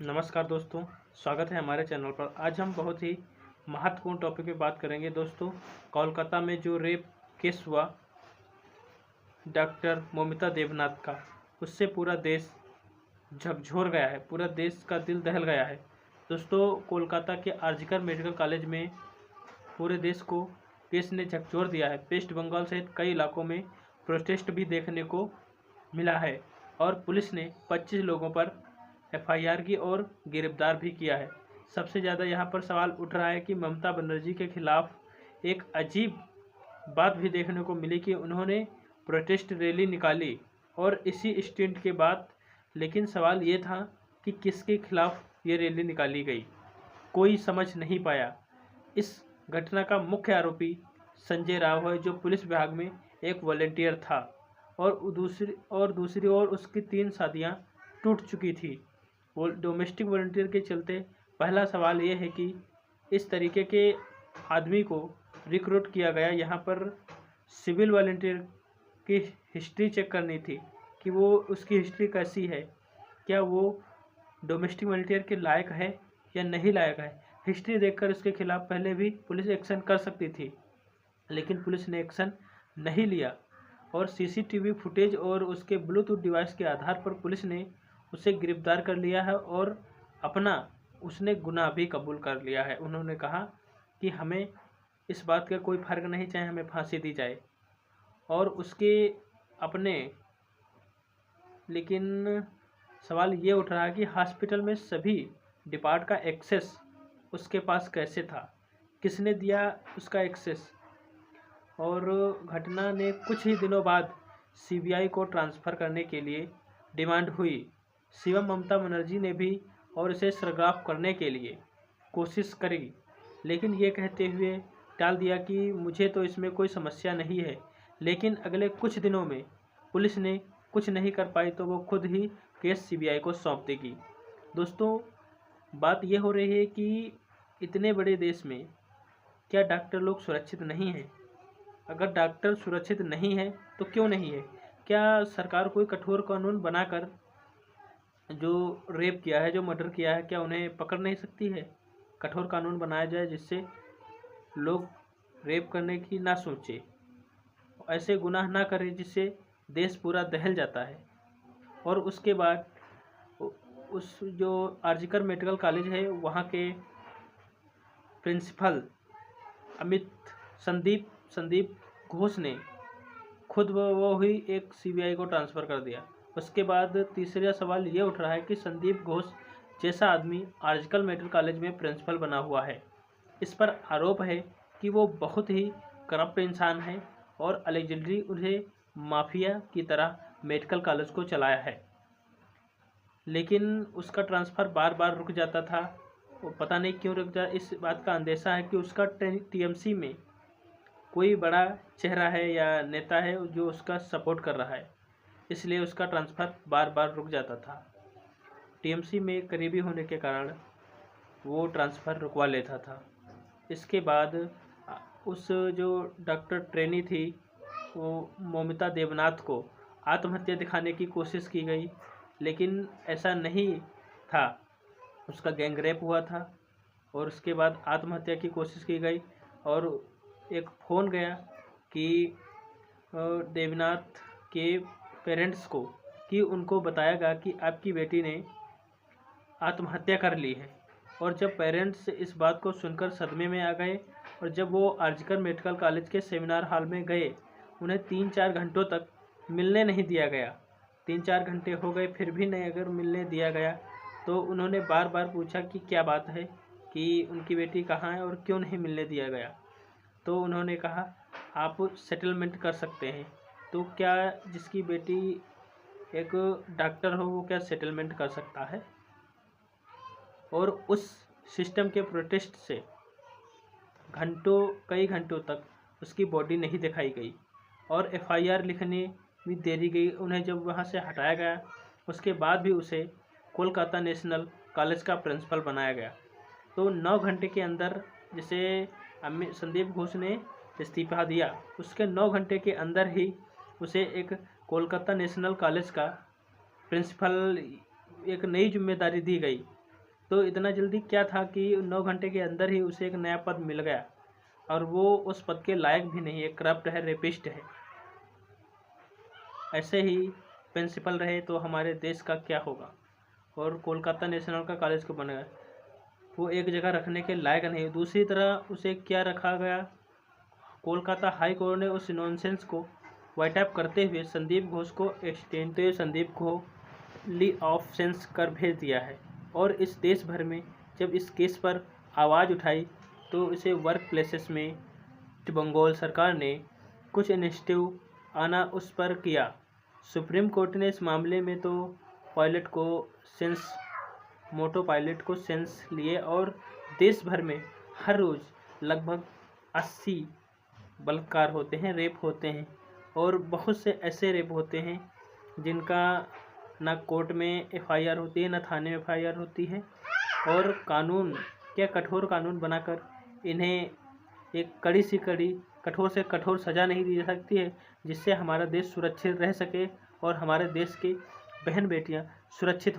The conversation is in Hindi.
नमस्कार दोस्तों, स्वागत है हमारे चैनल पर। आज हम बहुत ही महत्वपूर्ण टॉपिक पे बात करेंगे दोस्तों। कोलकाता में जो रेप केस हुआ डॉक्टर मौमिता देवनाथ का, उससे पूरा देश झकझोर गया है, पूरा देश का दिल दहल गया है। दोस्तों, कोलकाता के आरजिकर मेडिकल कॉलेज में पूरे देश को केस ने झकझोर दिया है। वेस्ट बंगाल सहित कई इलाकों में प्रोटेस्ट भी देखने को मिला है और पुलिस ने 25 लोगों पर एफआईआर की और गिरफ्तार भी किया है। सबसे ज़्यादा यहाँ पर सवाल उठ रहा है कि ममता बनर्जी के खिलाफ एक अजीब बात भी देखने को मिली कि उन्होंने प्रोटेस्ट रैली निकाली और इसी स्टंट के बाद, लेकिन सवाल ये था कि किसके खिलाफ ये रैली निकाली गई, कोई समझ नहीं पाया। इस घटना का मुख्य आरोपी संजय राव है, जो पुलिस विभाग में एक वॉलंटियर था और दूसरी ओर उसकी 3 शादियां टूट चुकी थी। वो डोमेस्टिक वॉलंटियर के चलते पहला सवाल ये है कि इस तरीके के आदमी को रिक्रूट किया गया। यहाँ पर सिविल वॉलंटियर की हिस्ट्री चेक करनी थी कि वो उसकी हिस्ट्री कैसी है, क्या वो डोमेस्टिक वॉलंटियर के लायक है या नहीं लायक है। हिस्ट्री देखकर उसके खिलाफ पहले भी पुलिस एक्शन कर सकती थी, लेकिन पुलिस ने एक्शन नहीं लिया और सीसीटीवी फुटेज और उसके ब्लूटूथ डिवाइस के आधार पर पुलिस ने उसे गिरफ्तार कर लिया है और उसने गुनाह भी कबूल कर लिया है। उन्होंने कहा कि हमें इस बात का कोई फ़र्क नहीं, चाहे हमें फांसी दी जाए। और उसके अपने लेकिन सवाल ये उठ रहा है कि हॉस्पिटल में सभी डिपार्ट का एक्सेस उसके पास कैसे था, किसने दिया उसका एक्सेस। और घटना ने कुछ ही दिनों बाद सीबीआई को ट्रांसफ़र करने के लिए डिमांड हुई। सीएम ममता बनर्जी ने भी और इसे सरगर्म करने के लिए कोशिश करी, लेकिन ये कहते हुए टाल दिया कि मुझे तो इसमें कोई समस्या नहीं है। लेकिन अगले कुछ दिनों में पुलिस ने कुछ नहीं कर पाई तो वो खुद ही केस सीबीआई को सौंप देगी। दोस्तों, बात ये हो रही है कि इतने बड़े देश में क्या डॉक्टर लोग सुरक्षित नहीं हैं? अगर डॉक्टर सुरक्षित नहीं है तो क्यों नहीं है? क्या सरकार कोई कठोर कानून बनाकर जो रेप किया है, जो मर्डर किया है, क्या उन्हें पकड़ नहीं सकती है? कठोर कानून बनाया जाए जिससे लोग रेप करने की ना सोचे, ऐसे गुनाह ना करें जिससे देश पूरा दहल जाता है। और उसके बाद उस जो आरजिकर मेडिकल कॉलेज है, वहाँ के प्रिंसिपल संदीप घोष ने खुद वो ही एक सीबीआई को ट्रांसफ़र कर दिया। उसके बाद तीसरा सवाल ये उठ रहा है कि संदीप घोष जैसा आदमी आरजिकर मेडिकल कॉलेज में प्रिंसिपल बना हुआ है, इस पर आरोप है कि वो बहुत ही करप्ट इंसान है और अलेजेंडली उन्हें माफिया की तरह मेडिकल कॉलेज को चलाया है। लेकिन उसका ट्रांसफ़र बार बार रुक जाता था, वो पता नहीं क्यों रुक जाता। इस बात का अंदेशा है कि उसका टीएमसी में कोई बड़ा चेहरा है या नेता है जो उसका सपोर्ट कर रहा है, इसलिए उसका ट्रांसफ़र बार बार रुक जाता था। टीएमसी में करीबी होने के कारण वो ट्रांसफ़र रुकवा लेता था। इसके बाद उस जो डॉक्टर ट्रेनी थी, वो मौमिता देवनाथ को आत्महत्या दिखाने की कोशिश की गई, लेकिन ऐसा नहीं था। उसका गैंग रेप हुआ था और उसके बाद आत्महत्या की कोशिश की गई और एक फ़ोन गया कि देवनाथ के पेरेंट्स को, कि उनको बताया गया कि आपकी बेटी ने आत्महत्या कर ली है। और जब पेरेंट्स इस बात को सुनकर सदमे में आ गए और जब वो आरजिकर मेडिकल कॉलेज के सेमिनार हॉल में गए, उन्हें 3-4 घंटों तक मिलने नहीं दिया गया। 3-4 घंटे हो गए फिर भी नहीं अगर मिलने दिया गया, तो उन्होंने बार बार पूछा कि क्या बात है, कि उनकी बेटी कहाँ है और क्यों नहीं मिलने दिया गया। तो उन्होंने कहा आप सेटलमेंट कर सकते हैं। तो क्या जिसकी बेटी एक डॉक्टर हो वो क्या सेटलमेंट कर सकता है? और उस सिस्टम के प्रोटेस्ट से कई घंटों तक उसकी बॉडी नहीं दिखाई गई और एफआईआर लिखने में देरी गई। उन्हें जब वहाँ से हटाया गया, उसके बाद भी उसे कोलकाता नेशनल कॉलेज का प्रिंसिपल बनाया गया। तो 9 घंटे के अंदर, जैसे संदीप घोष ने इस्तीफा दिया, उसके 9 घंटे के अंदर ही उसे एक कोलकाता नेशनल कॉलेज का प्रिंसिपल एक नई जिम्मेदारी दी गई तो इतना जल्दी क्या था कि 9 घंटे के अंदर ही उसे एक नया पद मिल गया, और वो उस पद के लायक भी नहीं है, करप्ट है, रेपिस्ट है। ऐसे ही प्रिंसिपल रहे तो हमारे देश का क्या होगा। और कोलकाता नेशनल का कॉलेज क्यों बनेगा, वो एक जगह रखने के लायक नहीं। दूसरी तरह उसे क्या रखा गया, कोलकाता हाई कोर्ट ने उस नॉनसेंस को वाइट अप करते हुए संदीप घोष को एक्सटेंटिव संदीप को ली ऑफ सेंस कर भेज दिया है। और इस देश भर में जब इस केस पर आवाज़ उठाई तो इसे वर्क प्लेसेस में बंगाल सरकार ने कुछ इनिशिएटिव आना उस पर किया। सुप्रीम कोर्ट ने इस मामले में तो मोटो पायलट को सेंस लिए, और देश भर में हर रोज़ लगभग 80 बलात्कार होते हैं, रेप होते हैं, और बहुत से ऐसे रेप होते हैं जिनका ना कोर्ट में FIR होती है, ना थाने में FIR होती है। और कानून क्या कठोर कानून बनाकर इन्हें एक कड़ी से कड़ी, कठोर से कठोर सज़ा नहीं दी जा सकती है, जिससे हमारा देश सुरक्षित रह सके और हमारे देश की बहन बेटियां सुरक्षित हो।